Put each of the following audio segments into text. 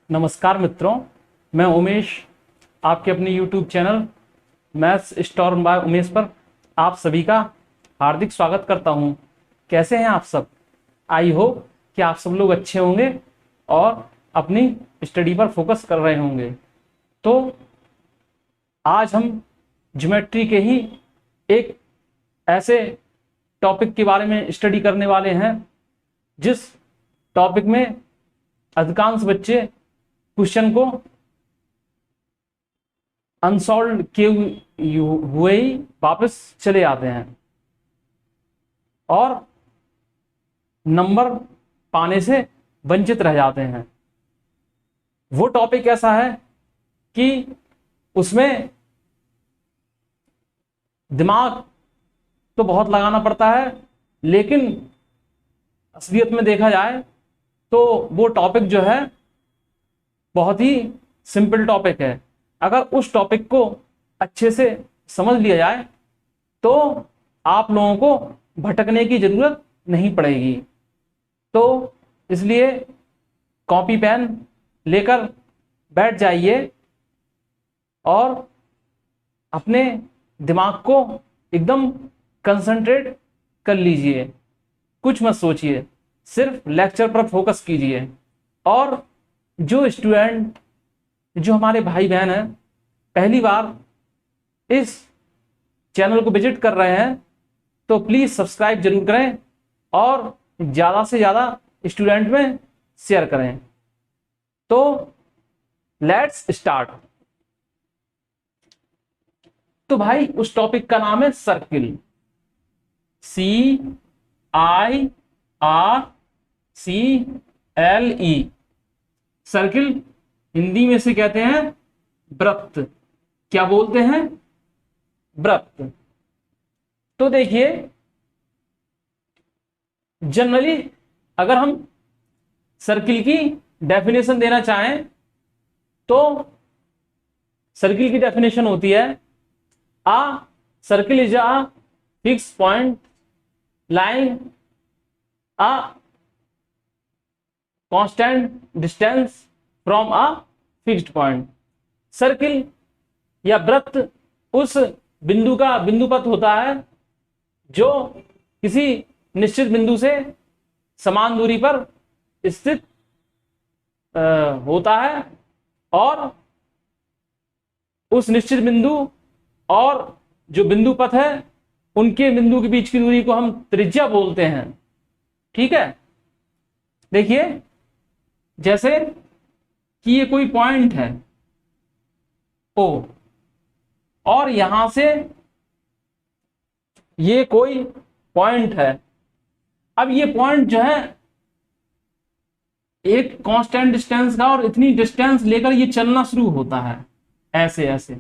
नमस्कार मित्रों, मैं उमेश आपके अपने YouTube channel maths storm by Umesh पर आप सभी का हार्दिक स्वागत करता हूं। कैसे हैं आप सब? आई होप कि आप सब लोग अच्छे होंगे और अपनी स्टडी पर फोकस कर रहे होंगे। तो आज हम ज्योमेट्री के ही एक ऐसे टॉपिक के बारे में स्टडी करने वाले हैं जिस टॉपिक में अधिकांश बच्चे क्वेश्चन को अनसॉल्व किए हुए ही वापस चले आते हैं और नंबर पाने से वंचित रह जाते हैं। वो टॉपिक ऐसा है कि उसमें दिमाग तो बहुत लगाना पड़ता है, लेकिन असलियत में देखा जाए तो वो टॉपिक जो है बहुत ही सिंपल टॉपिक है। अगर उस टॉपिक को अच्छे से समझ लिया जाए तो आप लोगों को भटकने की जरूरत नहीं पड़ेगी। तो इसलिए कॉपी पेन लेकर बैठ जाइए और अपने दिमाग को एकदम कंसंट्रेट कर लीजिए। कुछ मत सोचिए, सिर्फ लेक्चर पर फोकस कीजिए। और जो स्टूडेंट, जो हमारे भाई बहन हैं, पहली बार इस चैनल को विजिट कर रहे हैं तो प्लीज सब्सक्राइब जरूर करें और ज्यादा से ज्यादा स्टूडेंट में शेयर करें। तो लेट्स स्टार्ट। तो भाई उस टॉपिक का नाम है सर्किल। CIRCLE। सर्किल हिंदी में से कहते हैं वृत्त। क्या बोलते हैं? वृत्त। तो देखिए, जनरली अगर हम सर्किल की डेफिनेशन देना चाहें तो सर्किल की डेफिनेशन होती है a circle is a fix point lying a constant distance from a fixed point. Circle या वृत्त उस बिंदु का बिंदुपथ होता है जो किसी निश्चित बिंदु से समान दूरी पर स्थित होता है और उस निश्चित बिंदु और जो बिंदु पथ है उनके बिंदु के बीच की दूरी को हम त्रिज्या बोलते हैं। ठीक है, देखिए जैसे कि ये कोई पॉइंट है O और यहां से ये कोई पॉइंट है। अब ये पॉइंट जो है एक कांस्टेंट डिस्टेंस का और इतनी डिस्टेंस लेकर ये चलना शुरू होता है, ऐसे ऐसे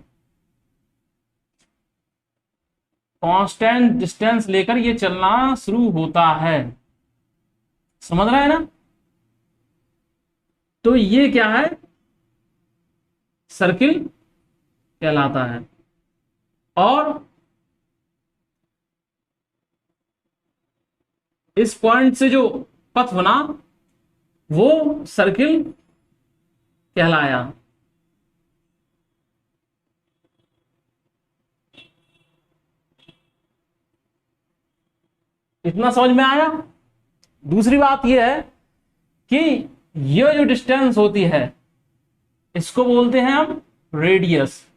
कांस्टेंट डिस्टेंस लेकर ये चलना शुरू होता है। समझ रहे हैं ना? तो ये क्या है? सर्किल कहलाता है। और इस पॉइंट से जो पथ बना वो सर्किल कहलाया। इतना समझ में आया? दूसरी बात यह है कि ये जो डिस्टेंस होती है इसको बोलते हैं हम रेडियस।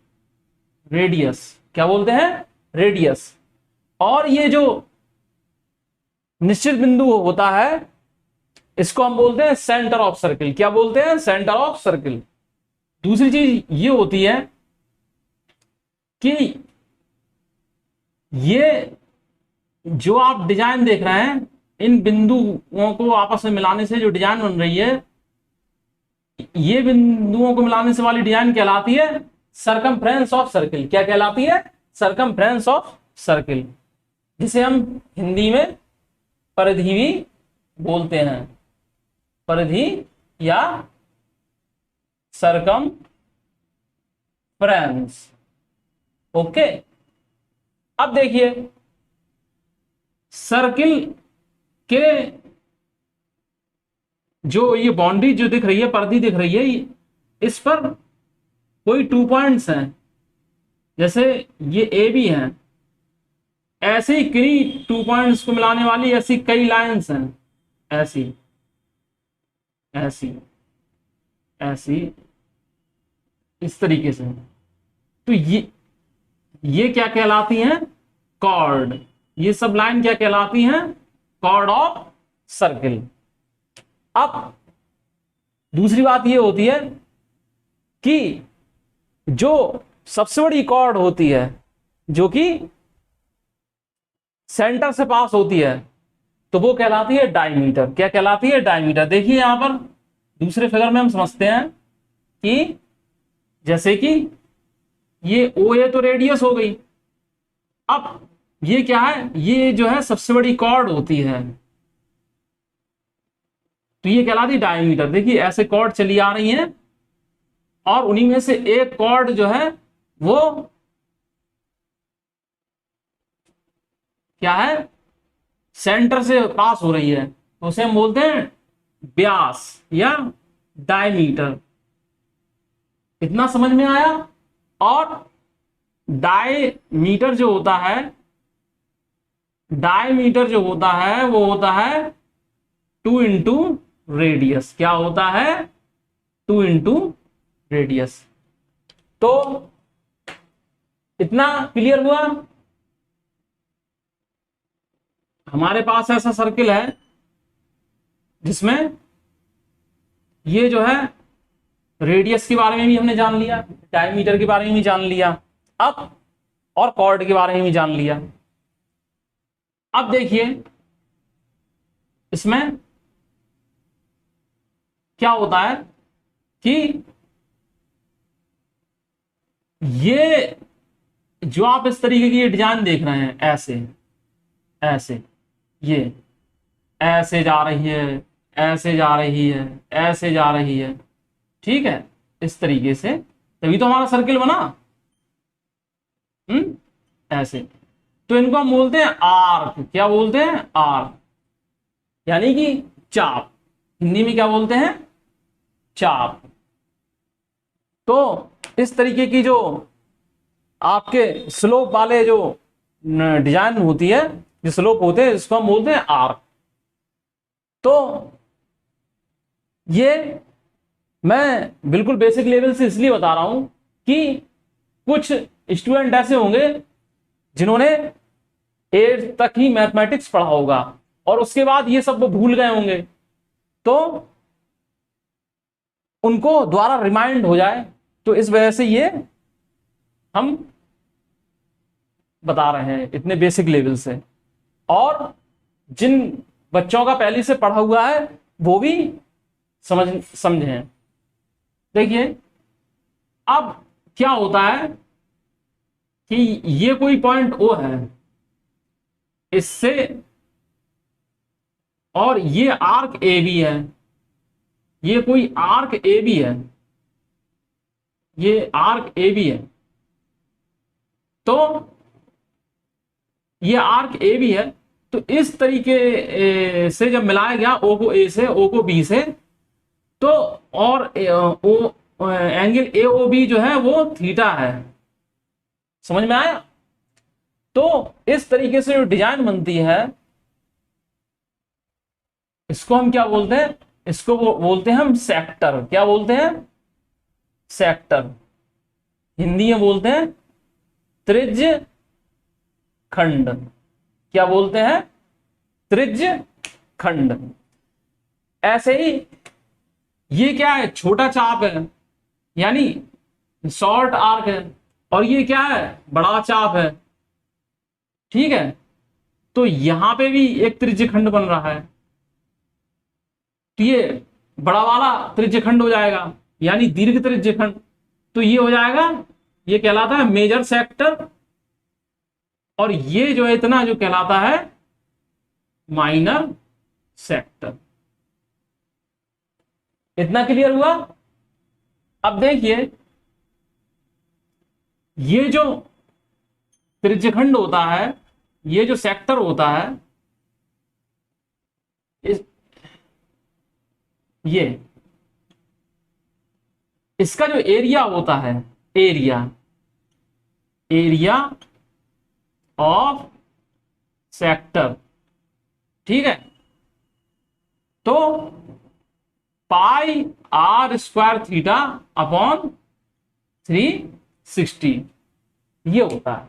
रेडियस क्या बोलते हैं? रेडियस। और ये जो निश्चित बिंदु होता है इसको हम बोलते हैं सेंटर ऑफ सर्किल। क्या बोलते हैं? Centre of circle. दूसरी चीज ये होती है कि ये जो आप डिजाइन देख रहे हैं, इन बिंदुओं को आपस में मिलाने से जो डिजाइन बन रही है, ये बिंदुओं को मिलाने से वाली डिजाइन कहलाती है सरकमफ्रेंस ऑफ सर्किल। क्या कहलाती है? सरकमफ्रेंस ऑफ सर्किल, जिसे हम हिंदी में परिधि भी बोलते हैं। परिधि या सरकमफ्रेंस। ओके, अब देखिए सर्किल के जो ये बाउंड्री जो दिख रही है, परिधि दिख रही है, इस पर कोई 2 पॉइंट्स हैं, जैसे ये ए बी है, ऐसे ही किन्हीं 2 पॉइंट्स को मिलाने वाली ऐसी कई लाइंस हैं, ऐसी ऐसी ऐसी, इस तरीके से। तो ये क्या कहलाती हैं? कॉर्ड। ये सब लाइन क्या कहलाती हैं? Chord of circle. अब दूसरी बात ये होती है कि जो सबसे बड़ी कॉर्ड होती है, जो कि सेंटर से पास होती है, तो वो कहलाती है डायमीटर। क्या कहलाती है? डायमीटर। देखिए यहां पर दूसरे फिगर में हम समझते हैं कि जैसे कि ये ओ ए तो रेडियस हो गई। अब ये क्या है? ये जो है सबसे बड़ी कॉर्ड होती है, तो ये कहलाती है डायमीटर। देखिए ऐसे कॉर्ड चली आ रही हैं और उन्हीं में से एक कॉर्ड जो है वो क्या है? सेंटर से पास हो रही है, तो उसे हम बोलते हैं व्यास या डायमीटर। इतना समझ में आया? और डायमीटर जो होता है, डायमीटर जो होता है वो होता है 2 इंटू रेडियस। क्या होता है? 2 इंटू रेडियस। तो इतना क्लियर हुआ? हमारे पास ऐसा सर्किल है जिसमें ये जो है रेडियस के बारे में भी हमने जान लिया, डायमीटर के बारे में भी जान लिया, अब और कॉर्ड के बारे में भी जान लिया। अब देखिए इसमें क्या होता है कि ये जो आप इस तरीके की डिजाइन देख रहे हैं, ऐसे ऐसे, ये ऐसे जा रही है, ऐसे जा रही है, ऐसे जा रही है, ठीक है, इस तरीके से, तभी तो हमारा सर्किल बना। ऐसे। तो इनको हम बोलते हैं आर्क। क्या बोलते हैं? आर्क, यानी कि चाप। हिंदी में क्या बोलते हैं? चाप। तो इस तरीके की जो आपके स्लोप वाले जो डिजाइन होती है, जो स्लोप होते हैं, इसको हम बोलते हैं आर्क। तो ये मैं बिल्कुल बेसिक लेवल से इसलिए बता रहा हूं कि कुछ स्टूडेंट ऐसे होंगे जिन्होंने 8th तक ही मैथमेटिक्स पढ़ा होगा और उसके बाद ये सब वो भूल गए होंगे, तो उनको दोबारा रिमाइंड हो जाए, तो इस वजह से ये हम बता रहे हैं इतने बेसिक लेवल से। और जिन बच्चों का पहले से पढ़ा हुआ है वो भी समझे। देखिए अब क्या होता है कि ये कोई पॉइंट ओ है, इससे, और ये आर्क ए बी है, ये कोई आर्क ए बी है, ये आर्क ए बी है। तो ये आर्क ए बी है, तो इस तरीके से जब मिलाया गया ओ को ए से, ओ को बी से, तो और ओ एंगल ए ओ बी जो है वो थीटा है। समझ में आया? तो इस तरीके से जो डिजाइन बनती है, इसको हम क्या बोलते हैं? इसको बोलते हैं हम सेक्टर। क्या बोलते हैं? सेक्टर। हिंदी में बोलते हैं त्रिज्य खंड। क्या बोलते हैं? त्रिज्य खंड। ऐसे ही ये क्या है? छोटा चाप है, यानी शॉर्ट आर्क है, और ये क्या है? बड़ा चाप है, ठीक है। तो यहां पे भी एक त्रिज्यखंड बन रहा है, तो ये बड़ा वाला त्रिज्यखंड हो जाएगा, यानी दीर्घ त्रिज्यखंड। तो ये हो जाएगा, ये कहलाता है मेजर सेक्टर, और ये जो है इतना जो कहलाता है माइनर सेक्टर। इतना क्लियर हुआ? अब देखिए ये जो त्रिज्यखंड होता है, ये जो सेक्टर होता है, ये इसका जो एरिया होता है, एरिया एरिया ऑफ सेक्टर, ठीक है, तो पाई आर स्क्वायर थीटा अपॉन 360 ये होता है।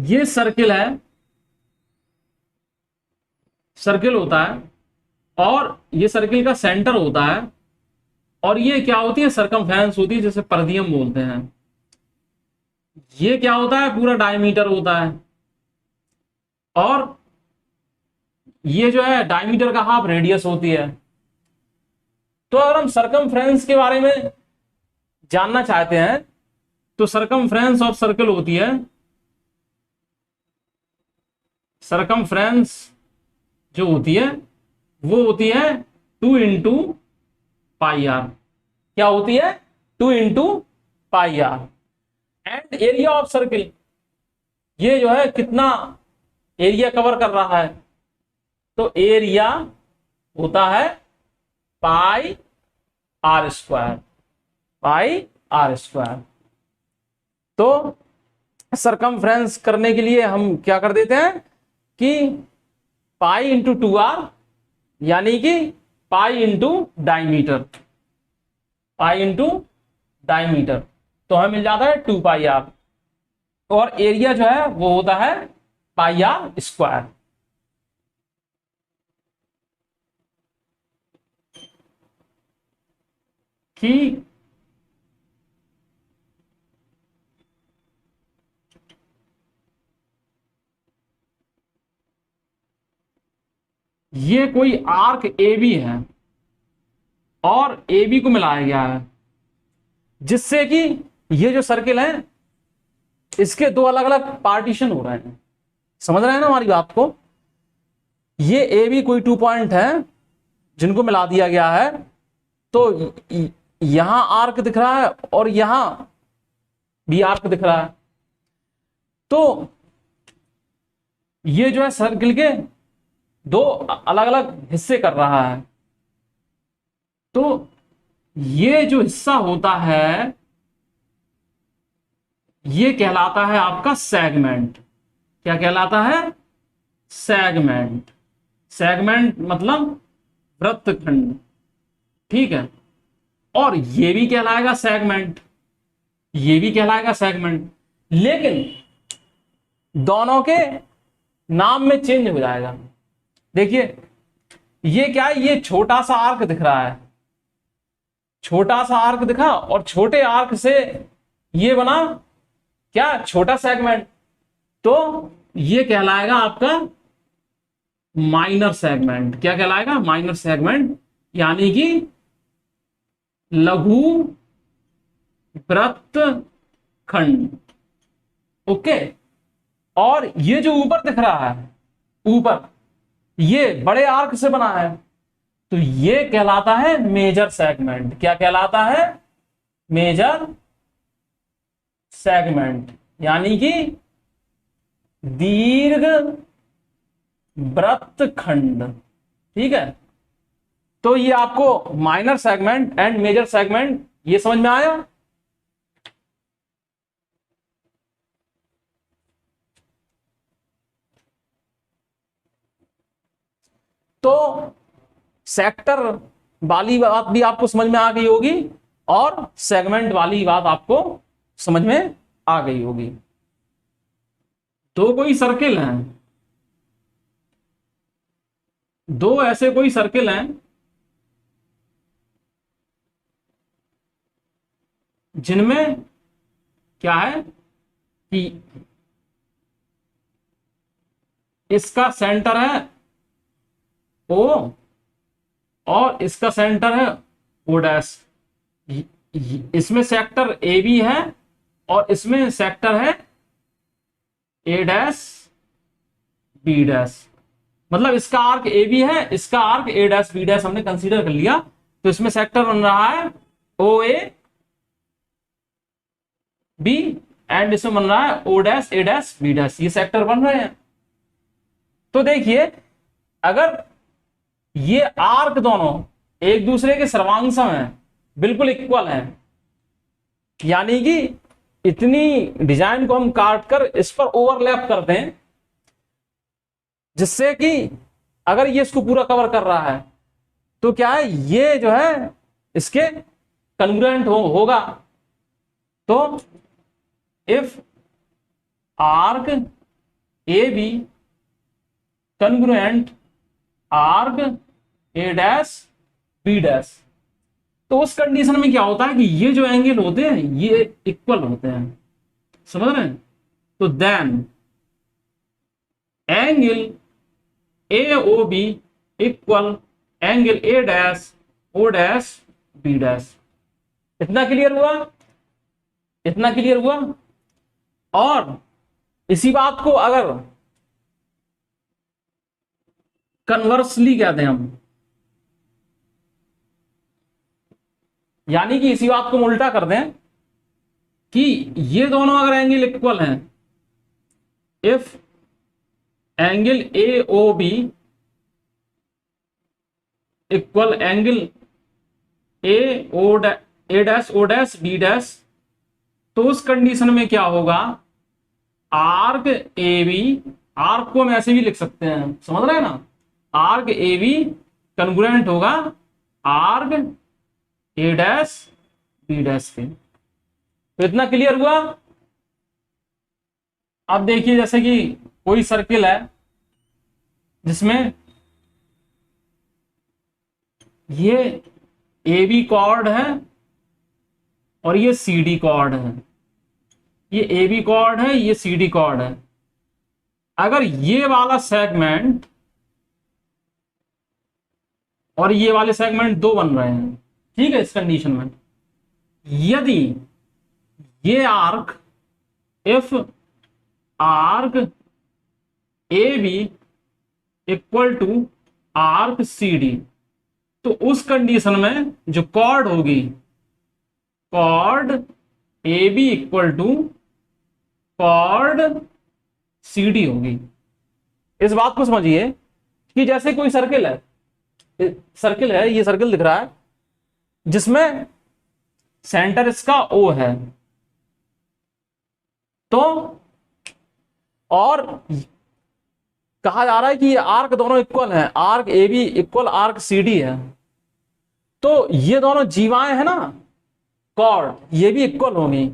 ये सर्किल है, सर्किल होता है, और ये सर्किल का सेंटर होता है, और ये क्या होती है, सरकमफ्रेंस होती है, जैसे परदियम बोलते हैं। ये क्या होता है, पूरा डायमीटर होता है, और ये जो है डायमीटर का हाफ रेडियस होती है। तो अगर हम सरकमफ्रेंस के बारे में जानना चाहते हैं तो सरकमफ्रेंस ऑफ सर्कल होती है, सरकमफ्रेंस जो होती है वो होती है 2 इंटू पाई आर। क्या होती है, 2 into pi R. And area of circle, ये जो है कितना एरिया कवर कर रहा है, तो एरिया होता है pi r square, pi r square. तो सरकमफ्रेंस करने के लिए हम क्या कर देते हैं कि पाई इंटू 2r, यानी कि pi into diameter, pi into diameter, तो हमें मिल जाता है 2 पाई आर, और एरिया जो है वो होता है पाई आर स्क्वायर। कि ये कोई आर्क ए बी है और ए बी को मिलाया गया है, जिससे कि ये जो सर्किल है इसके दो अलग अलग पार्टीशन हो रहे हैं। समझ रहे हैं ना हमारी बात को। ये ए बी कोई 2 पॉइंट है जिनको मिला दिया गया है, तो यहां आर्क दिख रहा है और यहां भी आर्क दिख रहा है। तो ये जो है सर्किल के दो अलग अलग हिस्से कर रहा है। तो ये जो हिस्सा होता है ये कहलाता है आपका सेगमेंट। क्या कहलाता है, सेगमेंट। सेगमेंट मतलब वृत्तखंड, ठीक है। और ये भी कहलाएगा सेगमेंट, ये भी कहलाएगा सेगमेंट, लेकिन दोनों के नाम में चेंज हो जाएगा। देखिए ये क्या है, ये छोटा सा आर्क दिख रहा है, छोटा सा आर्क दिखा, और छोटे आर्क से ये बना क्या, छोटा सेगमेंट। तो ये कहलाएगा आपका माइनर सेगमेंट। क्या कहलाएगा, माइनर सेगमेंट, यानी कि लघु वृत्तखंड। ओके। और ये जो ऊपर दिख रहा है, ऊपर ये बड़े आर्क से बना है, तो ये कहलाता है मेजर सेगमेंट। क्या कहलाता है, मेजर सेगमेंट, यानी कि दीर्घ वृत्तखंड, ठीक है। तो ये आपको minor segment and major segment ये समझ में आया। तो सेक्टर वाली बात भी आपको समझ में आ गई होगी और सेगमेंट वाली बात आपको समझ में आ गई होगी। दो कोई सर्किल हैं, दो ऐसे कोई सर्किल हैं जिनमें क्या है कि इसका सेंटर है ओ और इसका सेंटर है ओ डैश। इसमें सेक्टर ए बी है और इसमें सेक्टर है ए डैश बी डैश। मतलब इसका आर्क ए बी है, इसका arc A dash B dash हमने कंसीडर कर लिया, तो इसमें सेक्टर बन रहा है ओ ए बी एंड इसमें बन रहा है ओ डैश ए डैश बी डैश। ये सेक्टर बन रहे हैं। तो देखिए अगर ये आर्क दोनों एक दूसरे के सर्वांश में बिल्कुल इक्वल है, यानी कि इतनी डिजाइन को हम काट कर इस पर ओवरलैप कर दें, जिससे कि अगर ये इसको पूरा कवर कर रहा है तो क्या है, ये जो है इसके कन्ग्रुएंट होगा। तो if arc A B congruent arc A dash B dash, तो उस कंडीशन में क्या होता है कि ये जो एंगल होते हैं ये इक्वल होते हैं, समझ रहे हैं। तो then angle A O B equal angle A dash O dash B dash. इतना क्लियर हुआ, इतना क्लियर हुआ। और इसी बात को अगर कन्वर्सली कहते हैं हम, यानी कि इसी बात को हम उल्टा कर दें कि ये दोनों अगर एंगल इक्वल हैं, if angle A O B equal angle A dash O dash B dash, तो उस कंडीशन में क्या होगा, आर्क ए बी, आर्क को हम ऐसे भी लिख सकते हैं, समझ रहे हैं ना, आर्क ए बी कन्ग्रुएंट होगा arc A dash B dash के। तो इतना क्लियर हुआ। अब देखिए जैसे कि कोई सर्किल है जिसमें ये ए बी कॉर्ड है और ये सी डी कॉर्ड है, ये ए बी कॉर्ड है, ये सी डी कॉर्ड है। अगर ये वाला सेगमेंट और ये वाले सेगमेंट दो बन रहे हैं, ठीक है, इस कंडीशन में यदि ये arc, if arc A B equal to arc C D, तो उस कंडीशन में जो कॉर्ड होगी, chord A B equal to chord C D होगी। इस बात को समझिए कि जैसे कोई सर्किल है, ये सर्किल दिख रहा है जिसमें सेंटर इसका ओ है, तो और कहा जा रहा है कि ये आर्क दोनों इक्वल हैं, arc A B equal arc C D है, तो ये दोनों जीवाएं हैं ना कॉर्ड, ये भी इक्वल होंगी।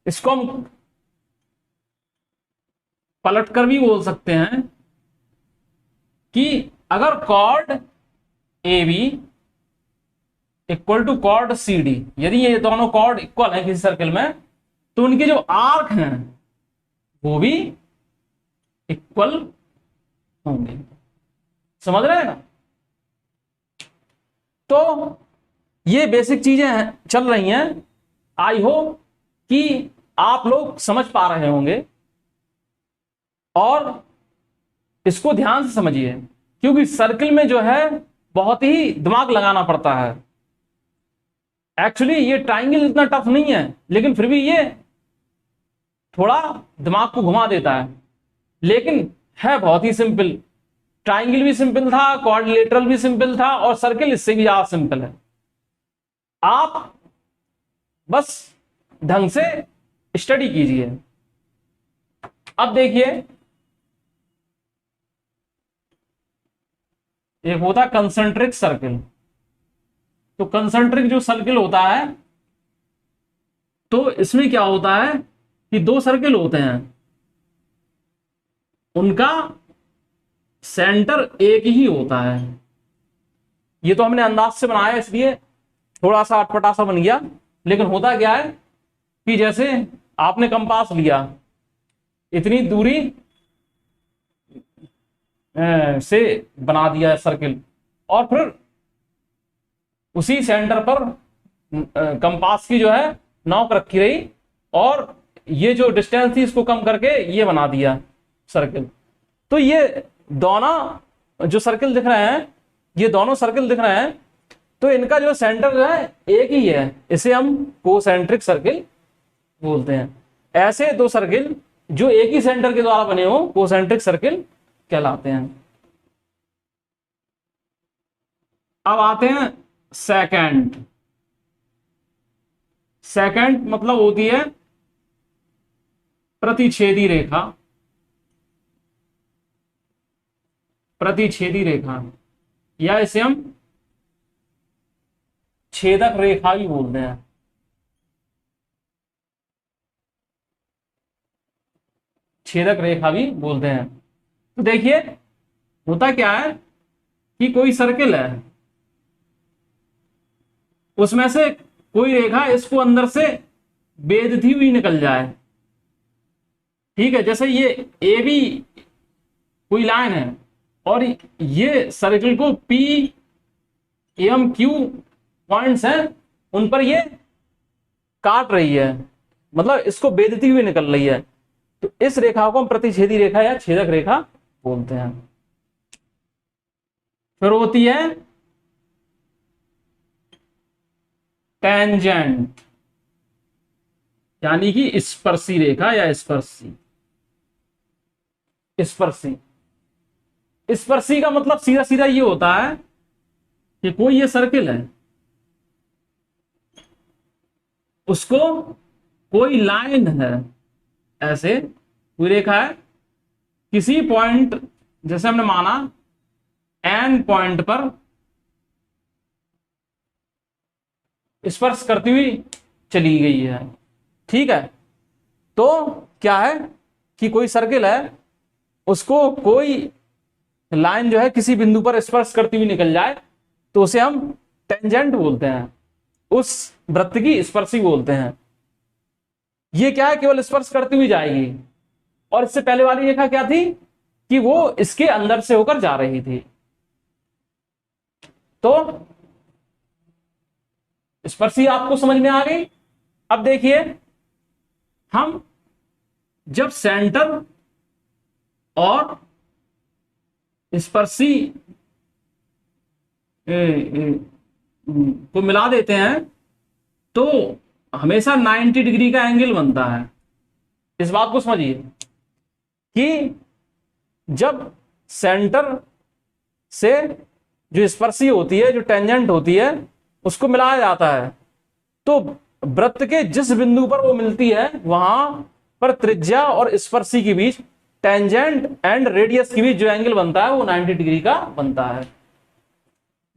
इसको हम पलट कर भी बोल सकते हैं कि अगर chord A B equal to chord C D, यदि ये दोनों कॉर्ड इक्वल हैं किसी सर्किल में, तो उनके जो आर्क हैं वो भी इक्वल होंगे, समझ रहे हैं ना। तो ये बेसिक चीजें हैं, चल रही हैं। आई होप कि आप लोग समझ पा रहे होंगे और इसको ध्यान से समझिए, क्योंकि सर्किल में जो है बहुत ही दिमाग लगाना पड़ता है। एक्चुअली ये ट्राइंगल इतना टफ नहीं है, लेकिन फिर भी ये थोड़ा दिमाग को घुमा देता है, लेकिन है बहुत ही सिंपल। ट्राइंगल भी सिंपल था, क्वाड्रिलेटरल भी सिंपल था, और सर्किल इससे भी ज्यादा सिंपल है। आप बस ढंग से स्टडी कीजिए। अब देखिए, एक होता है कंसेंट्रिक सर्किल। तो कंसेंट्रिक जो सर्किल होता है, तो इसमें क्या होता है कि दो सर्किल होते हैं, उनका सेंटर एक ही होता है। ये तो हमने अंदाज से बनाया इसलिए थोड़ा सा अटपटा सा बन गया, लेकिन होता क्या है कि जैसे आपने कंपास लिया, इतनी दूरी से बना दिया सर्किल, और फिर उसी सेंटर पर कंपास की जो है नॉक रखी रही, और ये जो डिस्टेंस थी इसको कम करके ये बना दिया सर्किल। तो ये दोनों जो सर्किल दिख रहे हैं, ये दोनों सर्किल दिख रहे हैं, तो इनका जो सेंटर जो है एक ही है, इसे हम कोसेंट्रिक सर्किल बोलते हैं। ऐसे दो सर्किल जो एक ही सेंटर के द्वारा बने हो कोसेंट्रिक सर्किल कहलाते हैं। अब आते हैं सेकंड। सेकंड मतलब होती है प्रतिच्छेदी रेखा, प्रतिच्छेदी रेखा, या इसे हम छेदक रेखा भी बोलते हैं। छेदक रेखा भी बोलते हैं। तो देखिए होता क्या है कि कोई सर्किल है, उसमें से कोई रेखा इसको अंदर से बेधती हुई निकल जाए। ठीक है, जैसे ये ए बी कोई लाइन है और ये सर्किल को पी एम क्यू पॉइंट्स हैं, उन पर ये काट रही है, मतलब इसको बेधती हुई निकल रही है। तो इस रेखा को हम प्रतिच्छेदी रेखा या छेदक रेखा बोलते हैं। फिर होती है टेंजेंट, यानी कि स्पर्शी रेखा या स्पर्शी। स्पर्शी, स्पर्शी का मतलब सीधा सीधा ये होता है कि कोई ये सर्किल है, उसको कोई लाइन है, ऐसे कोई रेखा है, किसी पॉइंट जैसे हमने माना एन पॉइंट पर स्पर्श करती हुई चली गई है। ठीक है, तो क्या है कि कोई सर्किल है, उसको कोई लाइन जो है किसी बिंदु पर स्पर्श करती हुई निकल जाए तो उसे हम टेंजेंट बोलते हैं, उस वृत्त की स्पर्शी बोलते हैं। ये क्या है, केवल स्पर्श करती हुई जाएगी। और इससे पहले वाली रेखा क्या थी कि वो इसके अंदर से होकर जा रही थी। तो स्पर्शी आपको समझ में आ गई। अब देखिए, हम जब सेंटर और स्पर्शी को मिला देते हैं तो हमेशा 90 डिग्री का एंगल बनता है। इस बात को समझिए कि जब सेंटर से जो स्पर्शी होती है, जो टेंजेंट होती है, उसको मिलाया जाता है तो वृत्त के जिस बिंदु पर वो मिलती है वहां पर त्रिज्या और स्पर्शी के बीच, टेंजेंट एंड रेडियस के बीच जो एंगल बनता है वो 90 डिग्री का बनता है।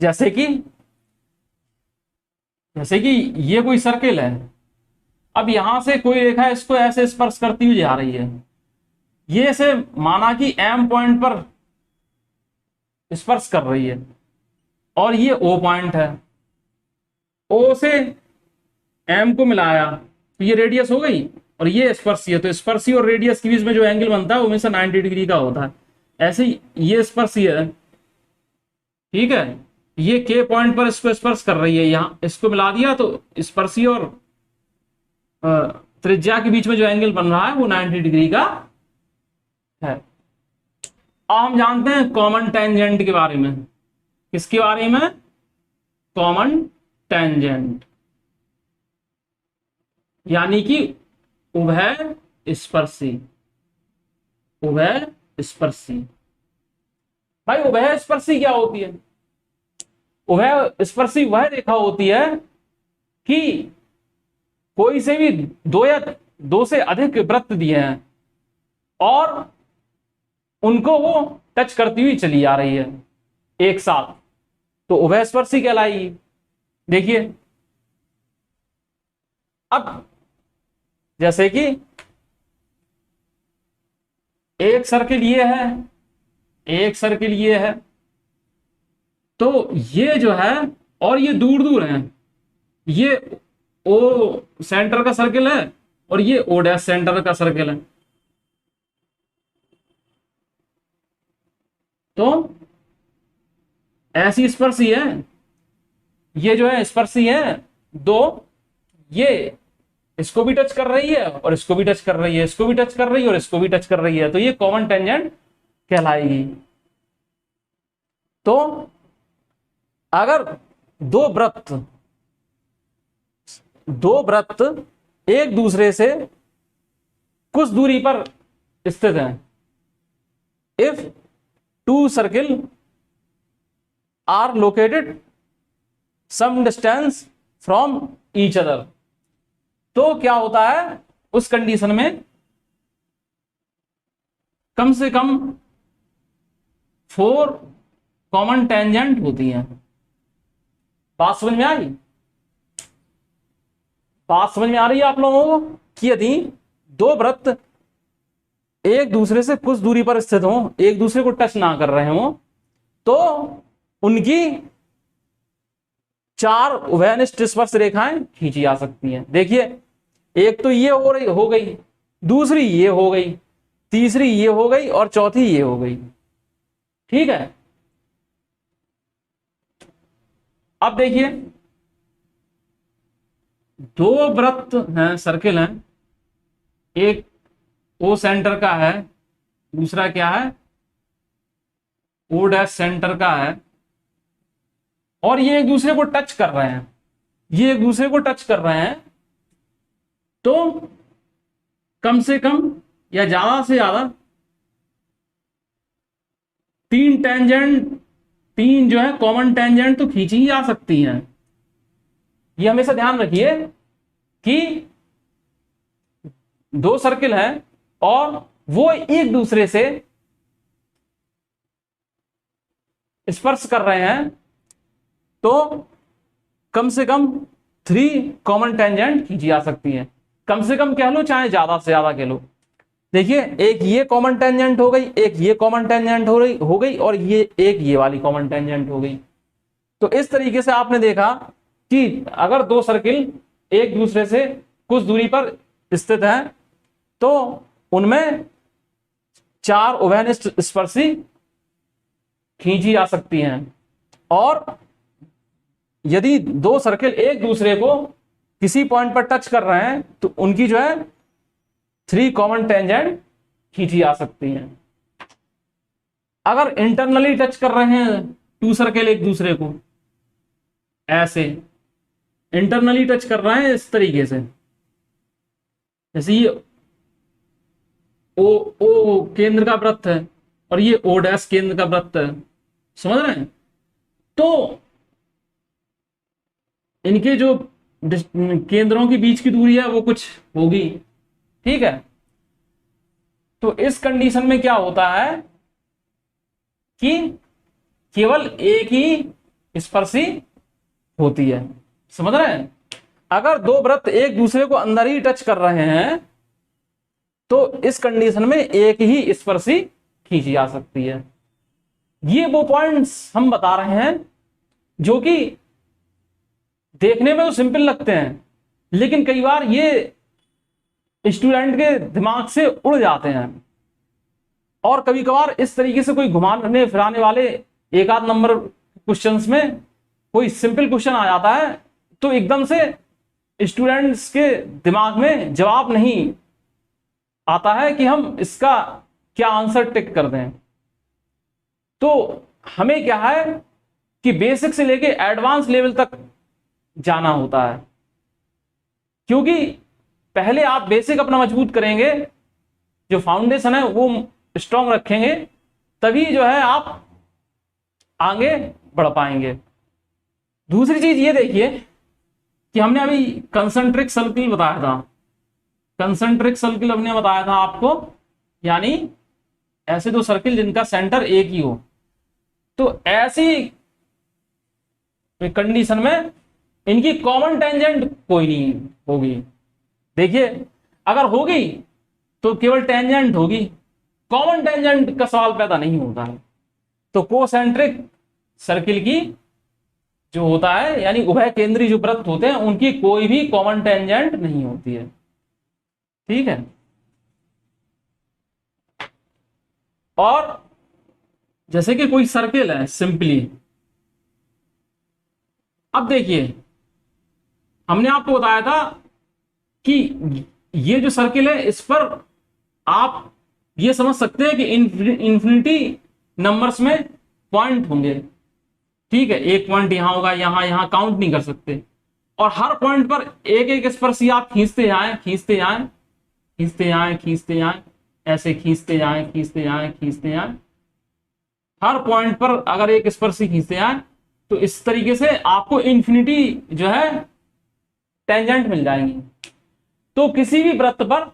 जैसे कि ये कोई सर्किल है, अब यहां से कोई रेखा इसको ऐसे स्पर्श करती हुई जा रही है, ये से माना कि एम पॉइंट पर स्पर्श कर रही है और ये ओ पॉइंट है, ओ से एम को मिलाया तो ये रेडियस हो गई और ये स्पर्शी है, तो स्पर्शी और रेडियस के बीच में जो एंगल बनता है वो हमेशा 90 डिग्री का होता है। ऐसे ही ये स्पर्शी है, ठीक है, ये के पॉइंट पर इसको स्पर्श कर रही है, यहां इसको मिला दिया तो स्पर्शी और त्रिज्या के बीच में जो एंगल बन रहा है वो 90 डिग्री का है। अब हम जानते हैं कॉमन टेंजेंट के बारे में। किसके बारे में? कॉमन टेंजेंट, यानी कि उभय स्पर्शी। उभय स्पर्शी, भाई उभय स्पर्शी क्या होती है? उभय स्पर्शी वह रेखा होती है कि कोई से भी दो या दो से अधिक वृत्त दिए हैं और उनको वो टच करती हुई चली आ रही है एक साथ, तो उभय स्पर्शी कहलाएगी। देखिए, अब जैसे कि एक सर्किल ये है, एक सर्किल ये है, तो ये जो है और ये दूर दूर है, ये ओ सेंटर का सर्किल है और ये ओ डैश सेंटर का सर्किल है। तो ऐसी स्पर्शी है, ये जो है स्पर्शी है दो, ये इसको भी टच कर रही है और इसको भी टच कर रही है, इसको भी टच कर रही है और इसको भी टच कर रही है, तो ये कॉमन टेंजेंट कहलाएगी। तो अगर दो वृत्त एक दूसरे से कुछ दूरी पर स्थित हैं, if two circle are located same distance from each other, तो क्या होता है उस कंडीशन में कम से कम 4 कॉमन टेंजेंट होती हैं। बात समझ में आ रही? बात समझ में आ रही है आप लोगों को कि यदि दो वृत्त एक दूसरे से कुछ दूरी पर स्थित हो, एक दूसरे को टच ना कर रहे हो, तो उनकी 4 उभयनिष्ठ स्पर्श रेखाएं खींची जा सकती हैं। देखिए, एक तो ये हो गई, दूसरी ये हो गई, तीसरी ये हो गई और चौथी ये हो गई। ठीक है, अब देखिए, दो वृत्त हैं, सर्किल हैं, एक ओ सेंटर का है, दूसरा क्या है, ओ डैश सेंटर का है, और ये एक दूसरे को टच कर रहे हैं, ये एक दूसरे को टच कर रहे हैं, तो कम से कम या ज्यादा से ज्यादा 3 टेंजेंट, 3 जो है कॉमन टेंजेंट तो खींची ही जा सकती हैं। ये हमेशा ध्यान रखिए कि दो सर्किल है और वो एक दूसरे से स्पर्श कर रहे हैं, तो कम से कम 3 कॉमन टेंजेंट खींची जा सकती है। कम से कम कह लो, चाहे ज्यादा से ज्यादा कह लो। देखिए, एक ये कॉमन टेंजेंट हो गई, एक ये कॉमन टेंजेंट हो गई और ये एक ये वाली कॉमन टेंजेंट हो गई। तो इस तरीके से आपने देखा कि अगर दो सर्किल एक दूसरे से कुछ दूरी पर स्थित हैं, तो उनमें 4 उभयनिष्ठ स्पर्शी खींची जा सकती हैं। और यदि दो सर्किल एक दूसरे को किसी पॉइंट पर टच कर रहे हैं, तो उनकी जो है 3 कॉमन टेंजेंट खींची जा सकती हैं। अगर इंटरनली टच कर रहे हैं 2 सर्किल एक दूसरे को, ऐसे इंटरनली टच कर रहे हैं इस तरीके से, जैसे ये ओ केंद्र का वृत्त है और ये ओ डैश केंद्र का वृत्त है, समझ रहे हैं? तो इनके जो केंद्रों के बीच की दूरी है वो कुछ होगी। ठीक है, तो इस कंडीशन में क्या होता है कि केवल एक ही स्पर्शी होती है, समझ रहे हैं? अगर दो वृत्त एक दूसरे को अंदर ही टच कर रहे हैं, तो इस कंडीशन में एक ही स्पर्शी खींची जा सकती है। ये वो पॉइंट्स हम बता रहे हैं जो कि देखने में तो सिंपल लगते हैं, लेकिन कई बार ये स्टूडेंट के दिमाग से उड़ जाते हैं। और कभी कभार इस तरीके से कोई घुमाने फिराने वाले एक आध नंबर क्वेश्चंस में कोई सिंपल क्वेश्चन आ जाता है, तो एकदम से स्टूडेंट्स के दिमाग में जवाब नहीं आता है कि हम इसका क्या आंसर टिक कर दें। तो हमें क्या है कि बेसिक से लेके एडवांस लेवल तक जाना होता है, क्योंकि पहले आप बेसिक अपना मजबूत करेंगे, जो फाउंडेशन है वो स्ट्रांग रखेंगे, तभी जो है आप आगे बढ़ पाएंगे। दूसरी चीज ये देखिए कि हमने अभी कंसंट्रिक सर्किल बताया था, कंसंट्रिक सर्किल हमने बताया था आपको, यानी ऐसे दो सर्किल जिनका सेंटर एक ही हो। तो ऐसी कंडीशन में इनकी कॉमन टेंजेंट कोई नहीं होगी। देखिए, अगर होगी तो केवल टेंजेंट होगी, कॉमन टेंजेंट का सवाल पैदा नहीं होता है। तो कोसेंट्रिक सर्किल की जो होता है, यानी उभय केंद्रीय जो वृत्त होते हैं, उनकी कोई भी कॉमन टेंजेंट नहीं होती है। ठीक है, और जैसे कि कोई सर्किल है सिंपली, अब देखिए हमने आपको बताया था कि ये जो सर्किल है इस पर आप ये समझ सकते हैं कि इंफिनिटी नंबर्स में पॉइंट होंगे। ठीक है, एक पॉइंट यहां होगा, यहां काउंट नहीं कर सकते, और हर पॉइंट पर एक एक स्पर्शी आप खींचते जाएं, खींचते जाएं, खींचते जाएं, खींचते जाएं, ऐसे खींचते जाएं, खींचते जाएं, खींचते जाएं। हर पॉइंट पर अगर एक स्पर्शी खींचते जाएं, तो इस तरीके से आपको इंफिनिटी जो है टेंजेंट मिल जाएंगी। तो किसी भी वृत्त पर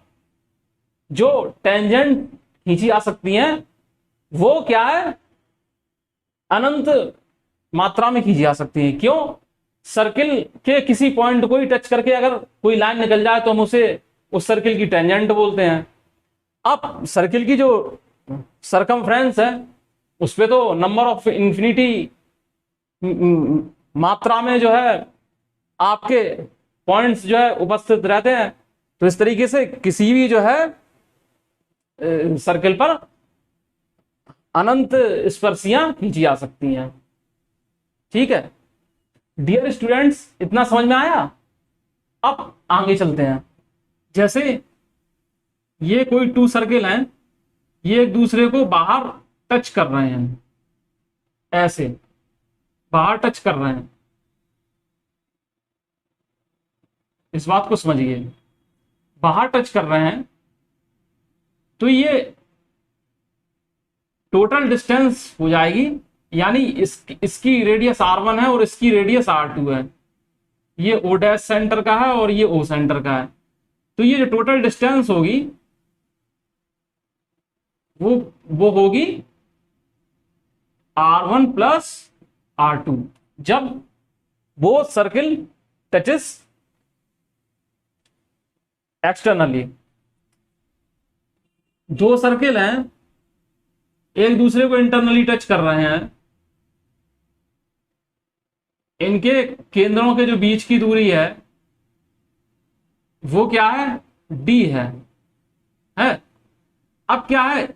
जो टेंजेंट खींची जा सकती हैं वो क्या है, अनंत मात्रा में खींची जा सकती है। क्यों? सर्किल के किसी पॉइंट को ही टच करके अगर कोई लाइन निकल जाए तो हम उसे उस सर्किल की टेंजेंट बोलते हैं। अब सर्किल की जो सरकमफ्रेंस है उस पे तो नंबर ऑफ इन्फिनिटी मात्रा में जो है आपके पॉइंट्स जो है उपस्थित रहते हैं। तो इस तरीके से किसी भी जो है सर्किल पर अनंत स्पर्शियां खींची जा सकती हैं। ठीक है डियर स्टूडेंट्स, इतना समझ में आया? अब आगे चलते हैं। जैसे ये कोई टू सर्किल हैं, ये एक दूसरे को बाहर टच कर रहे हैं, ऐसे बाहर टच कर रहे हैं। इस बात को समझिए, बाहर टच कर रहे हैं तो ये टोटल डिस्टेंस हो जाएगी, यानी इसकी रेडियस R1 है और इसकी रेडियस R2 है। ये O डैश सेंटर का है और ये O सेंटर का है। तो ये जो टोटल डिस्टेंस होगी वो होगी R1 प्लस R2 जब वो सर्किल टचेस एक्सटर्नली। दो सर्किल हैं, एक दूसरे को इंटरनली टच कर रहे हैं, इनके केंद्रों के जो बीच की दूरी है वो क्या है, D है। अब क्या है,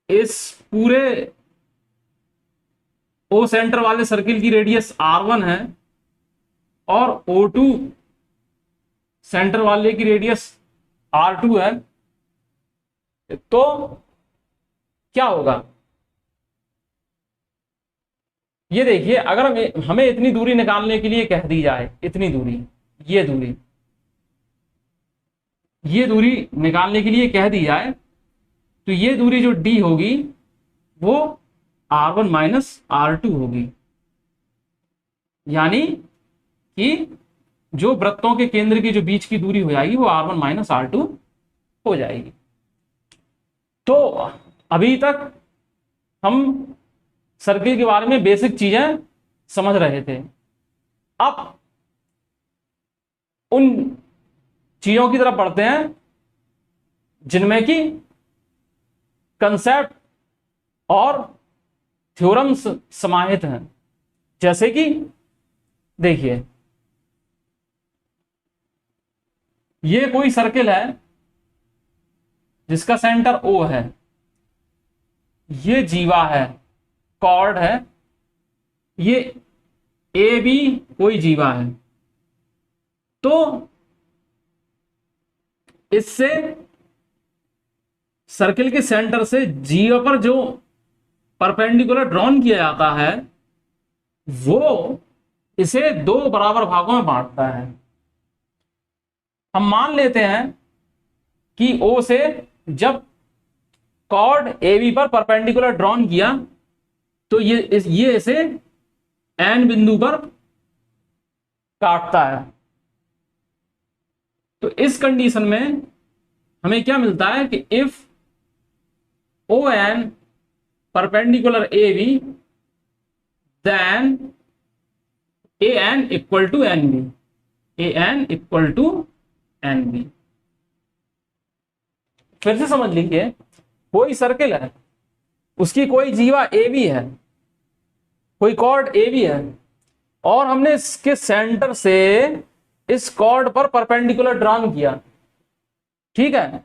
इस पूरे O सेंटर वाले सर्किल की रेडियस R1 है और O2 सेंटर वाले की रेडियस R2 है। तो क्या होगा, ये देखिए, अगर हमें इतनी दूरी निकालने के लिए कह दी जाए, इतनी दूरी, ये दूरी निकालने के लिए कह दी जाए, तो ये दूरी जो D होगी वो R1 माइनस R2 होगी। यानी कि जो वृत्तों के केंद्र की जो बीच की दूरी हो जाएगी वो R1 माइनस R2 हो जाएगी। तो अभी तक हम सर्किल के बारे में बेसिक चीजें समझ रहे थे। अब उन चीजों की तरफ बढ़ते हैं जिनमें कि कंसेप्ट और थ्योरम्स समाहित हैं। जैसे कि देखिए, ये कोई सर्किल है जिसका सेंटर O है, ये जीवा है, कॉर्ड है, ये AB कोई जीवा है। तो इससे सर्किल के सेंटर से जीवा पर जो परपेंडिकुलर ड्रॉन किया जाता है वो इसे दो बराबर भागों में बांटता है। हम मान लेते हैं कि O से जब कॉर्ड AB पर परपेंडिकुलर ड्रॉन किया तो ये इसे N बिंदु पर काटता है। तो इस कंडीशन में हमें क्या मिलता है कि if ON perpendicular AB then AN equal to NB, AN equal to NB। फिर से समझ लीजिए, कोई सर्किल है, उसकी कोई जीवा AB है, कोई कॉर्ड AB है, और हमने इसके सेंटर से इस कॉर्ड पर परपेंडिकुलर ड्रॉन किया। ठीक है,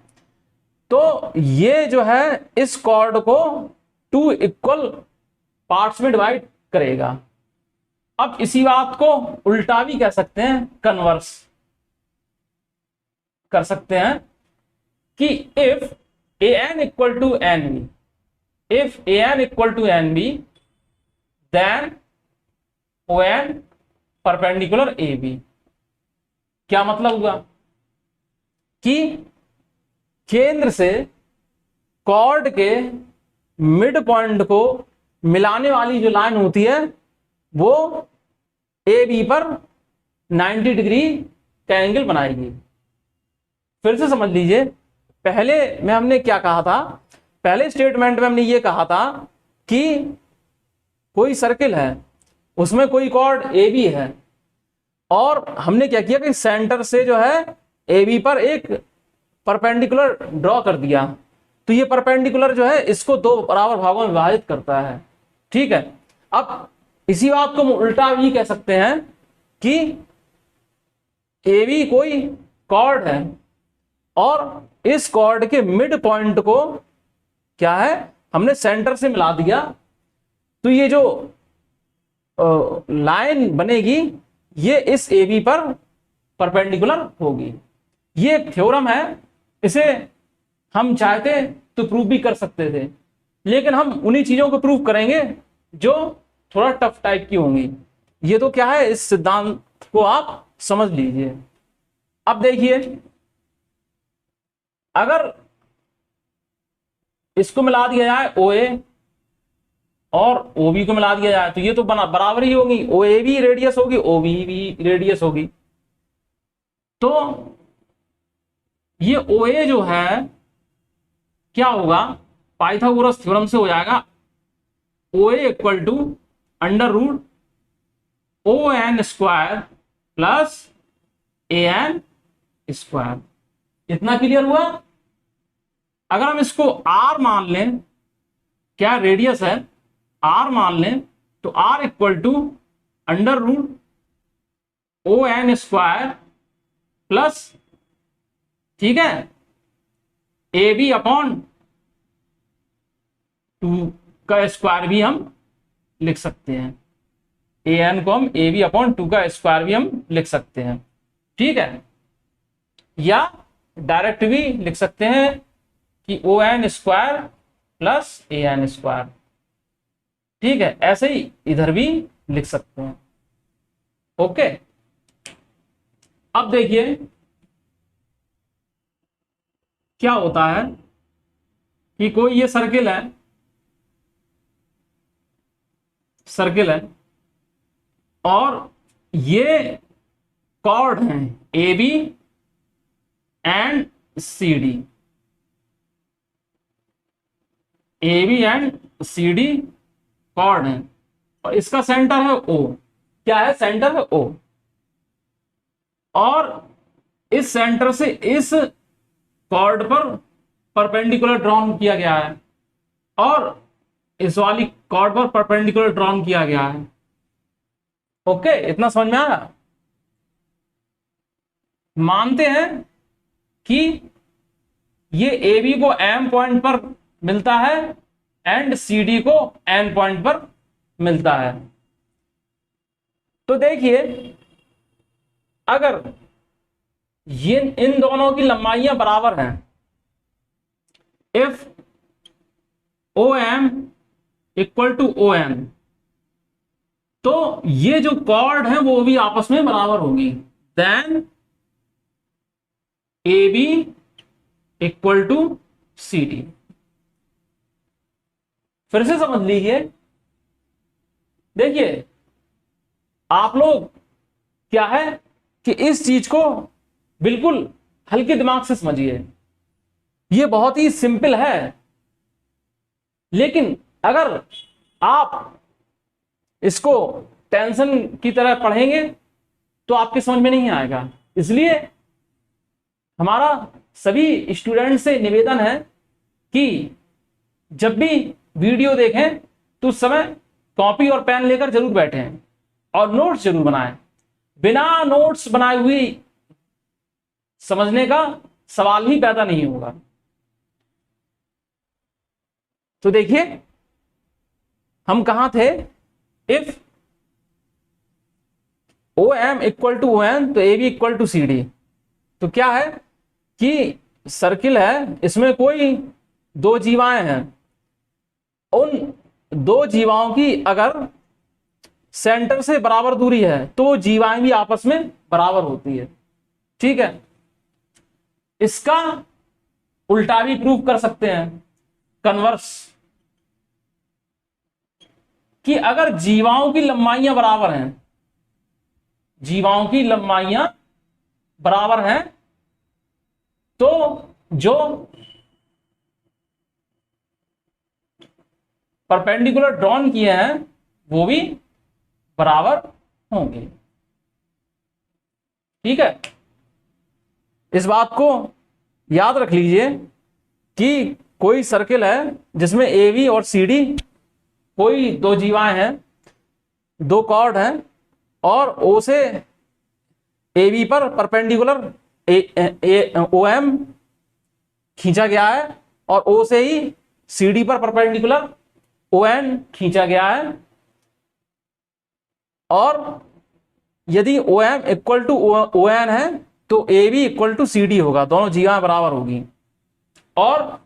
तो ये जो है इस कॉर्ड को 2 इक्वल पार्ट्स में डिवाइड करेगा। अब इसी बात को उल्टा भी कह सकते हैं, कन्वर्स कर सकते हैं कि if AN equal to NB, if AN equal to NB then ON perpendicular AB। क्या मतलब हुआ कि केंद्र से कॉर्ड के मिड पॉइंट को मिलाने वाली जो लाइन होती है वो AB पर 90 डिग्री का एंगल बनाएगी। फिर से समझ लीजिए, पहले में हमने क्या कहा था, पहले स्टेटमेंट में हमने ये कहा था कि कोई सर्किल है, उसमें कोई कॉर्ड ए बी है, और हमने क्या किया कि सेंटर से जो है ए बी पर एक परपेंडिकुलर ड्रॉ कर दिया। तो ये परपेंडिकुलर जो है इसको दो बराबर भागों में विभाजित करता है। ठीक है, अब इसी बात को हम उल्टा भी कह सकते हैं कि ए बी कोई कॉर्ड है और इस कॉर्ड के मिड पॉइंट को क्या है, हमने सेंटर से मिला दिया। तो ये जो लाइन बनेगी ये इस ए बी पर परपेंडिकुलर होगी। ये एक थ्योरम है, इसे हम चाहते तो प्रूव भी कर सकते थे, लेकिन हम उन्हीं चीजों को प्रूव करेंगे जो थोड़ा टफ टाइप की होंगी। ये तो क्या है, इस सिद्धांत को आप समझ लीजिए। अब देखिए, अगर इसको मिला दिया जाए ओ ए और ओ बी को मिला दिया जाए तो ये तो बराबर ही होगी, ओ ए भी रेडियस होगी, ओ बी भी रेडियस होगी। तो ये ओ ए जो है क्या होगा, पाइथागोरस थ्योरम से हो जाएगा O A equal to under root O N square plus A N square. इतना क्लियर हुआ। अगर हम इसको आर मान लें, क्या रेडियस है, आर मान लें, तो R equal to under root O N square plus, ठीक है, ए बी अपॉन 2 का स्क्वायर भी हम लिख सकते हैं। ए एन को हम ए बी अपॉन 2 का स्क्वायर भी हम लिख सकते हैं। ठीक है, या डायरेक्ट भी लिख सकते हैं कि ओ N square plus A N square. ठीक है, ऐसे ही इधर भी लिख सकते हैं। ओके, अब देखिए क्या होता है कि कोई ये सर्किल है, और ये कॉर्ड हैं A B and C D, A B and C D chord है, और इसका सेंटर है ओ। क्या है, सेंटर है ओ, और इस सेंटर से इस कॉर्ड पर परपेंडिकुलर ड्रॉन किया गया है, और इस वाली कॉर्ड पर परपेंडिकुलर ड्रॉन किया गया है। ओके, इतना समझ में आया। मानते हैं कि ये ए बी को एम पॉइंट पर मिलता है एंड सी डी को एन पॉइंट पर मिलता है। तो देखिए, अगर ये इन दोनों की लंबाइयां बराबर हैं, if O M equal to O N, तो ये जो कॉर्ड है वो भी आपस में बराबर होगी। Then A B equal to C D. फिर से समझ लीजिए, देखिए आप लोग क्या है कि इस चीज को बिल्कुल हल्के दिमाग से समझिए। ये बहुत ही सिंपल है, लेकिन अगर आप इसको टेंशन की तरह पढ़ेंगे तो आपके समझ में नहीं आएगा। इसलिए हमारा सभी स्टूडेंट से निवेदन है कि जब भी वीडियो देखें तो उस समय कॉपी और पेन लेकर जरूर बैठें और नोट्स जरूर बनाएं। बिना नोट्स बनाए हुए समझने का सवाल ही पैदा नहीं होगा। तो देखिए हम कहां थे, if O M equal to O N तो A B equal to C D. तो क्या है कि सर्किल है, इसमें कोई दो जीवाएं हैं, उन दो जीवाओं की अगर सेंटर से बराबर दूरी है तो जीवाएं भी आपस में बराबर होती है। ठीक है, इसका उल्टा भी प्रूव कर सकते हैं, कन्वर्स, कि अगर जीवाओं की लंबाइयां बराबर हैं, जीवाओं की लंबाइयां बराबर हैं तो जो परपेंडिकुलर ड्रॉन किए हैं वो भी बराबर होंगे। ठीक है, इस बात को याद रख लीजिए कि कोई सर्किल है जिसमें ए बी और सी डी कोई दो जीवाएं हैं, दो कॉर्ड हैं, और ओ से ए बी पर परपेंडिकुलर ओ एम खींचा गया है और ओ से ही सी डी पर परपेंडिकुलर ओ एन खींचा गया है। और यदि O M equal to O N है तो A B equal to C D होगा, दोनों जीवाएं बराबर होगी। और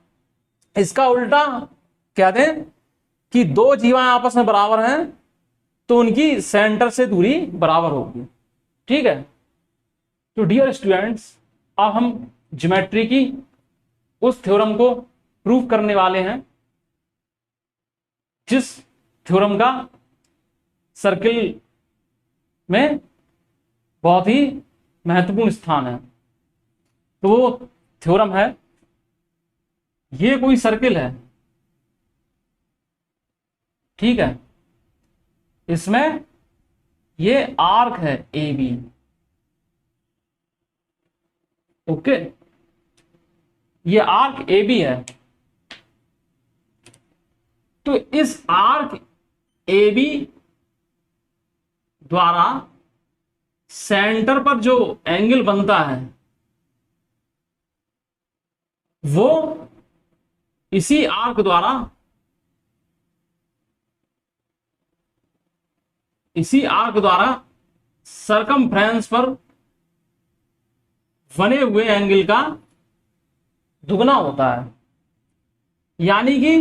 इसका उल्टा कह दें कि दो जीवाएं आपस में बराबर हैं तो उनकी सेंटर से दूरी बराबर होगी। ठीक है, तो डियर स्टूडेंट्स, अब हम ज्योमेट्री की उस थ्योरम को प्रूव करने वाले हैं जिस थ्योरम का सर्किल में बहुत ही महत्वपूर्ण स्थान है। तो वो थ्योरम है, ये कोई सर्किल है, ठीक है, इसमें ये आर्क है ए बी। ओके, ये आर्क ए बी है। तो इस आर्क ए बी द्वारा सेंटर पर जो एंगल बनता है वो इसी आर्क द्वारा सरकमफ्रेंस पर बने हुए एंगल का दुगना होता है। यानी कि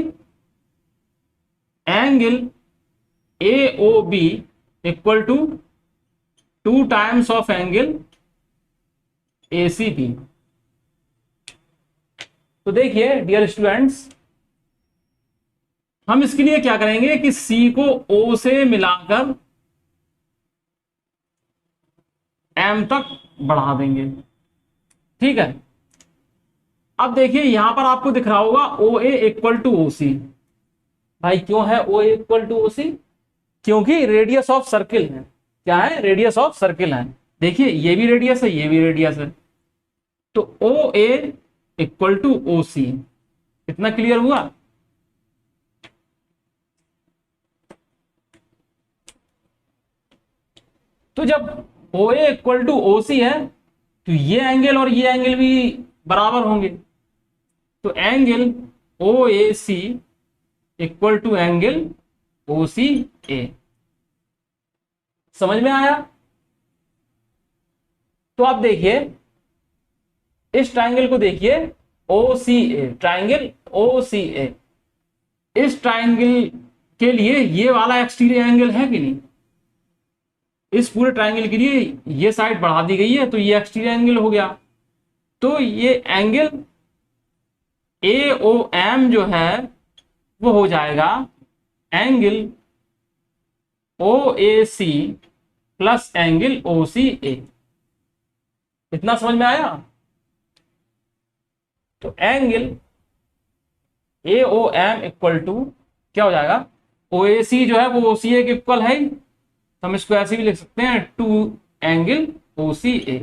angle A O B equal to 2 times of angle A C B. तो देखिए डियर स्टूडेंट्स, हम इसके लिए क्या करेंगे कि सी को ओ से मिलाकर एम तक बढ़ा देंगे। ठीक है, अब देखिए यहां पर आपको दिख रहा होगा ओ ए इक्वल टू ओ सी। भाई क्यों है ओ ए इक्वल टू ओ सी? क्योंकि रेडियस ऑफ सर्किल है। क्या है? रेडियस ऑफ सर्किल है। देखिए ये भी रेडियस है, ये भी रेडियस है, तो ओ ए इक्वल टू ओ सी। इतना क्लियर हुआ? तो जब ओ ए इक्वल टू ओ सी है तो ये एंगल और ये एंगल भी बराबर होंगे। तो angle O A C equal to angle O C A. समझ में आया? तो आप देखिए इस ट्राइंगल को देखिए, ओ सी ए, ट्राइंगल ओ सी ए। इस ट्राइंगल के लिए ये वाला एक्सटीरियर एंगल है कि नहीं? इस पूरे ट्राइंगल के लिए ये साइड बढ़ा दी गई है तो ये एक्सटीरियर एंगल हो गया। तो ये एंगल ए ओ एम जो है वो हो जाएगा angle O A C plus angle O C A. इतना समझ में आया? तो angle A O M equal to क्या हो जाएगा? ओ ए सी जो है वो ओ सी ए के इक्वल है ही, तो हम इसको ऐसे भी लिख सकते हैं, टू एंगल ओ सी ए।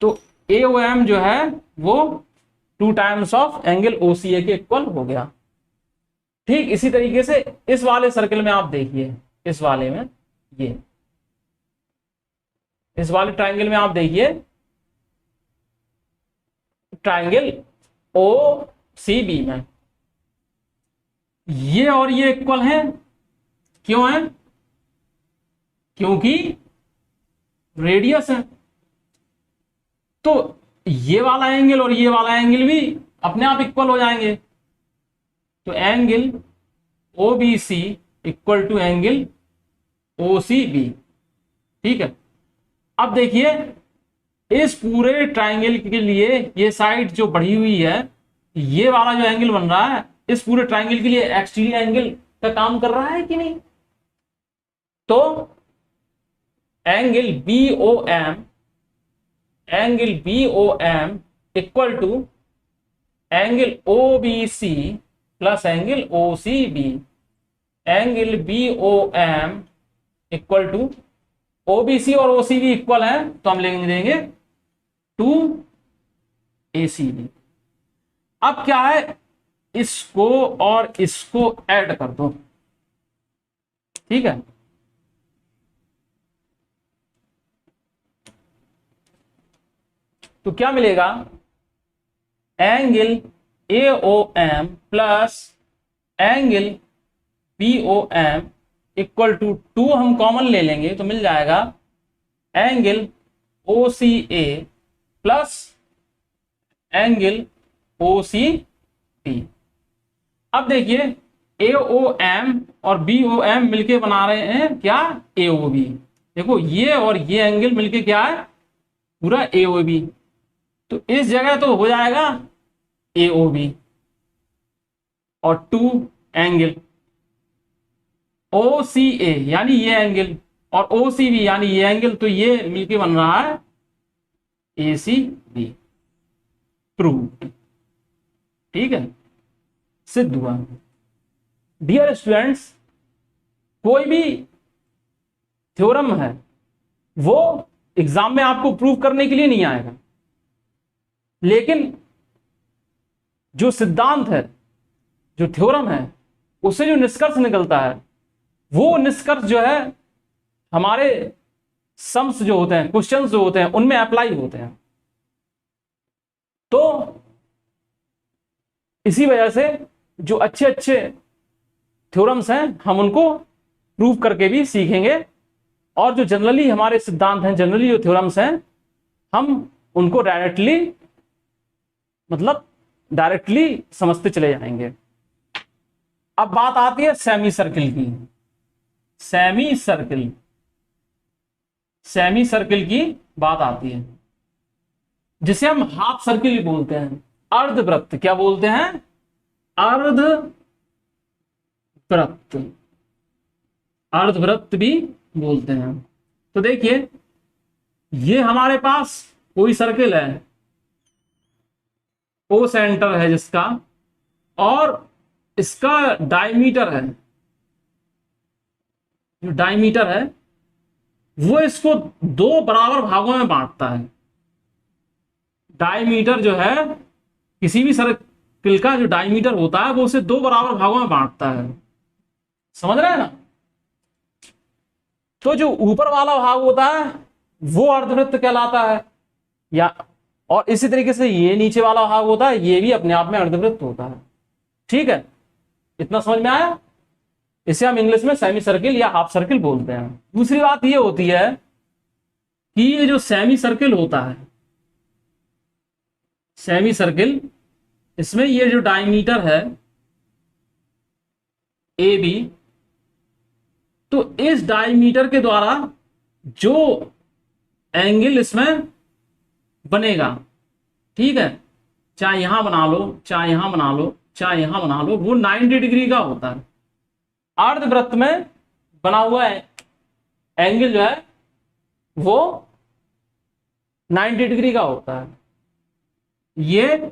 तो ए ओ एम जो है वो 2 times of angle O C ए के इक्वल हो गया। ठीक इसी तरीके से इस वाले सर्कल में आप देखिए, इस वाले में ये इस वाले ट्राइंगल में आप देखिए, ट्राइंगल ओ सी बी में ये और ये इक्वल हैं। क्यों है? क्योंकि रेडियस है। तो ये वाला एंगल और ये वाला एंगल भी अपने आप इक्वल हो जाएंगे। तो angle O B C equal to angle O C B. ठीक है, अब देखिए इस पूरे ट्राइंगल के लिए ये साइड जो बढ़ी हुई है, ये वाला जो एंगल बन रहा है इस पूरे ट्राइंगल के लिए एक्सटीरियर एंगल का काम कर रहा है कि नहीं? तो angle B O M angle B O M equal to angle O B C plus angle O C B. Angle B O M equal to OBC और ओसीबी इक्वल है तो हम लिख देंगे 2ACB। अब क्या है, इसको और इसको ऐड कर दो, ठीक है। तो क्या मिलेगा, angle AOM plus angle BOM equal to 2 हम कॉमन ले लेंगे तो मिल जाएगा angle OCA plus angle OCB। अब देखिए AOM और BOM मिलके बना रहे हैं क्या, AOB। देखो ये और ये एंगल मिलके क्या है, पूरा AOB। तो इस जगह तो हो जाएगा AOB और 2 एंगल OCA यानी ये एंगल और OCB यानी ये एंगल, तो ये मिलके बन रहा है ACB। प्रूव, ठीक है, सिद्ध हुआ। डियर स्टूडेंट्स, कोई भी थ्योरम है वो एग्जाम में आपको प्रूव करने के लिए नहीं आएगा, लेकिन जो सिद्धांत है, जो थ्योरम है, उससे जो निष्कर्ष निकलता है, वो निष्कर्ष जो है हमारे सम्स जो होते हैं, क्वेश्चंस जो होते हैं, उनमें अप्लाई होते हैं। तो इसी वजह से जो अच्छे अच्छे थ्योरम्स हैं हम उनको प्रूव करके भी सीखेंगे, और जो जनरली हमारे सिद्धांत हैं, जनरली जो थ्योरम्स हैं, हम उनको डायरेक्टली समझते चले जाएंगे। अब बात आती है सेमी सर्किल की। सेमी सर्किल की बात आती है, जिसे हम हाफ सर्किल बोलते हैं, अर्धवृत्त। क्या बोलते हैं, अर्धवृत्त भी बोलते हैं। तो देखिए ये हमारे पास कोई सर्किल है, ओ सेंटर है जिसका, और इसका डायमीटर है, जो डायमीटर है वो इसको 2 बराबर भागों में बांटता है। डायमीटर जो है, किसी भी सर्किल का जो डायमीटर होता है वो उसे 2 बराबर भागों में बांटता है। समझ रहे हैं ना। तो जो ऊपर वाला भाग होता है वो अर्धवृत्त कहलाता है, या और इसी तरीके से ये नीचे वाला भाग होता है, ये भी अपने आप में अर्धवृत्त होता है। ठीक है, इतना समझ में आया। इसे हम इंग्लिश में सेमी सर्किल या हाफ सर्किल बोलते हैं। दूसरी बात ये होती है कि ये जो सेमी सर्किल होता है, सेमी सर्किल, इसमें ये जो डायमीटर है AB, तो इस डायमीटर के द्वारा जो एंगल इसमें बनेगा, ठीक है, चाहे यहां बना लो, चाहे यहां बना लो, चाहे यहां बना लो, वो 90 डिग्री का होता है। अर्धवृत्त में बना हुआ एंगल जो है वो 90 डिग्री का होता है। ये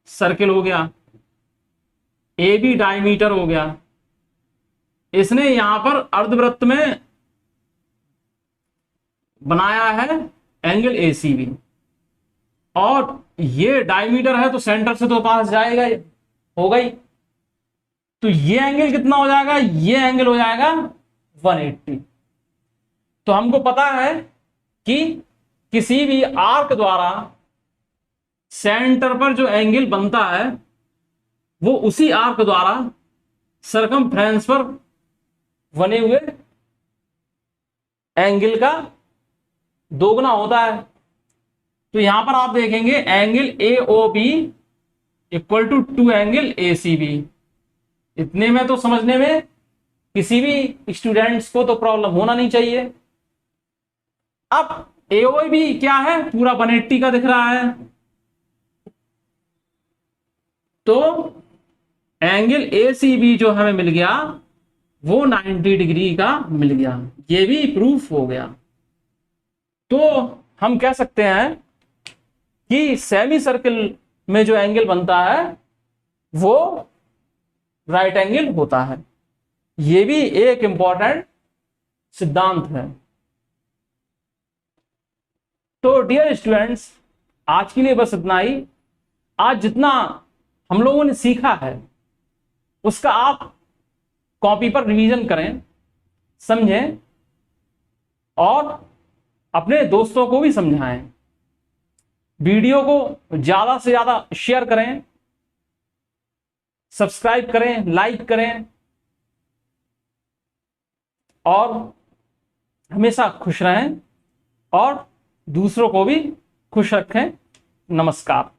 सर्किल हो गया, AB डायमीटर हो गया, इसने यहां पर अर्धवृत्त में बनाया है एंगल ACB, और ये डायमीटर है तो सेंटर से तो पास जाएगा, होगा ही। तो ये एंगल कितना हो जाएगा, ये एंगल हो जाएगा 180। तो हमको पता है कि किसी भी आर्क द्वारा सेंटर पर जो एंगल बनता है वो उसी आर्क द्वारा सरकमफ्रेंस पर बने हुए एंगल का दोगुना होता है। तो यहां पर आप देखेंगे angle AOB equal to 2 angle ACB। इतने में तो समझने में किसी भी स्टूडेंट्स को तो प्रॉब्लम होना नहीं चाहिए। अब AOB क्या है, पूरा 180 का दिख रहा है, तो एंगल ACB जो हमें मिल गया वो 90 डिग्री का मिल गया। ये भी प्रूफ हो गया। तो हम कह सकते हैं कि सेमी सर्किल में जो एंगल बनता है वो राइट एंगल होता है। ये भी एक इंपॉर्टेंट सिद्धांत है। तो डियर स्टूडेंट्स, आज के लिए बस इतना ही। आज जितना हम लोगों ने सीखा है उसका आप कॉपी पर रिवीजन करें, समझें और अपने दोस्तों को भी समझाएं। वीडियो को ज्यादा से ज्यादा शेयर करें, सब्सक्राइब करें, लाइक करें और हमेशा खुश रहें और दूसरों को भी खुश रखें। नमस्कार।